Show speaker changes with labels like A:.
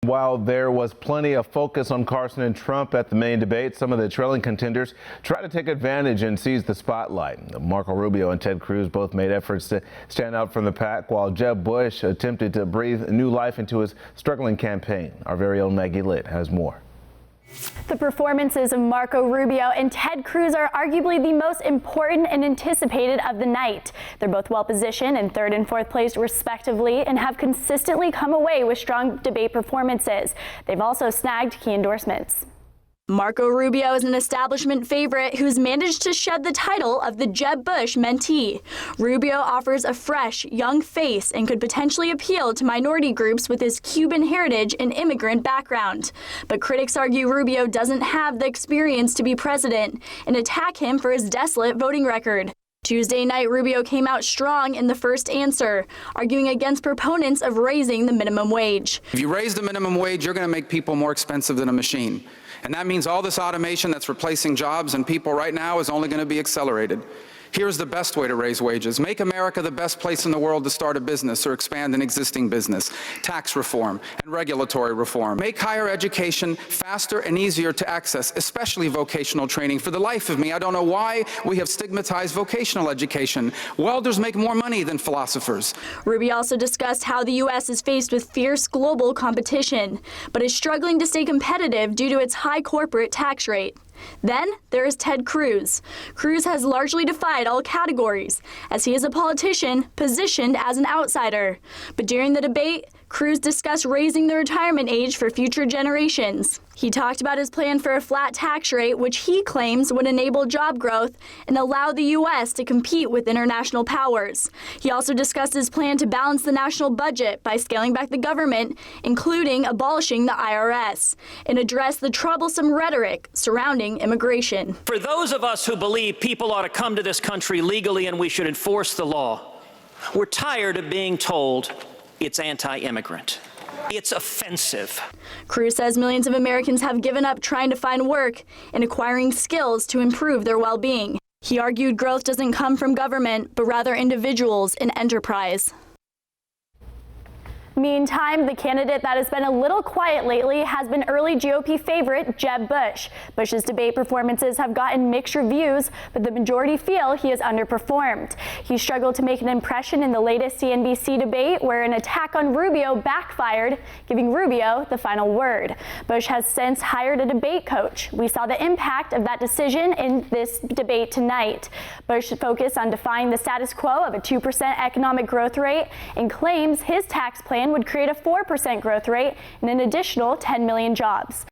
A: While there was plenty of focus on Carson and Trump at the main debate, some of the trailing contenders tried to take advantage and seize the spotlight. Marco Rubio and Ted Cruz both made efforts to stand out from the pack, while Jeb Bush attempted to breathe new life into his struggling campaign. Our very own Maggie Lit has more.
B: The performances of Marco Rubio and Ted Cruz are arguably the most important and anticipated of the night. They're both well positioned in third and fourth place respectively and have consistently come away with strong debate performances. They've also snagged key endorsements. Marco Rubio is an establishment favorite who's managed to shed the title of the Jeb Bush mentee. Rubio offers a fresh, young face and could potentially appeal to minority groups with his Cuban heritage and immigrant background. But critics argue Rubio doesn't have the experience to be president and attack him for his desolate voting record. Tuesday night, Rubio came out strong in the first answer, arguing against proponents of raising the minimum wage.
C: If you raise the minimum wage, you're going to make people more expensive than a machine. And that means all this automation that's replacing jobs and people right now is only going to be accelerated. Here's the best way to raise wages. Make America the best place in the world to start a business or expand an existing business. Tax reform and regulatory reform. Make higher education faster and easier to access, especially vocational training. For the life of me, I don't know why we have stigmatized vocational education. Welders make more money than philosophers.
B: Rubio also discussed how the U.S. is faced with fierce global competition, but is struggling to stay competitive due to its high corporate tax rate. Then there is Ted Cruz. Cruz has largely defied all categories, as he is a politician positioned as an outsider. But during the debate, Cruz discussed raising the retirement age for future generations. He talked about his plan for a flat tax rate, which he claims would enable job growth and allow the U.S. to compete with international powers. He also discussed his plan to balance the national budget by scaling back the government, including abolishing the IRS, and address the troublesome rhetoric surrounding immigration.
D: For those of us who believe people ought to come to this country legally and we should enforce the law, we're tired of being told it's anti-immigrant. It's offensive.
B: Cruz says millions of Americans have given up trying to find work and acquiring skills to improve their well-being. He argued growth doesn't come from government, but rather individuals and enterprise. Meantime, the candidate that has been a little quiet lately has been early GOP favorite Jeb Bush. Bush's debate performances have gotten mixed reviews, but the majority feel he has underperformed. He struggled to make an impression in the latest CNBC debate, where an attack on Rubio backfired, giving Rubio the final word. Bush has since hired a debate coach. We saw the impact of that decision in this debate tonight. Bush focused on defying the status quo of a 2% economic growth rate and claims his tax plan would create a 4% growth rate and an additional 10 million jobs.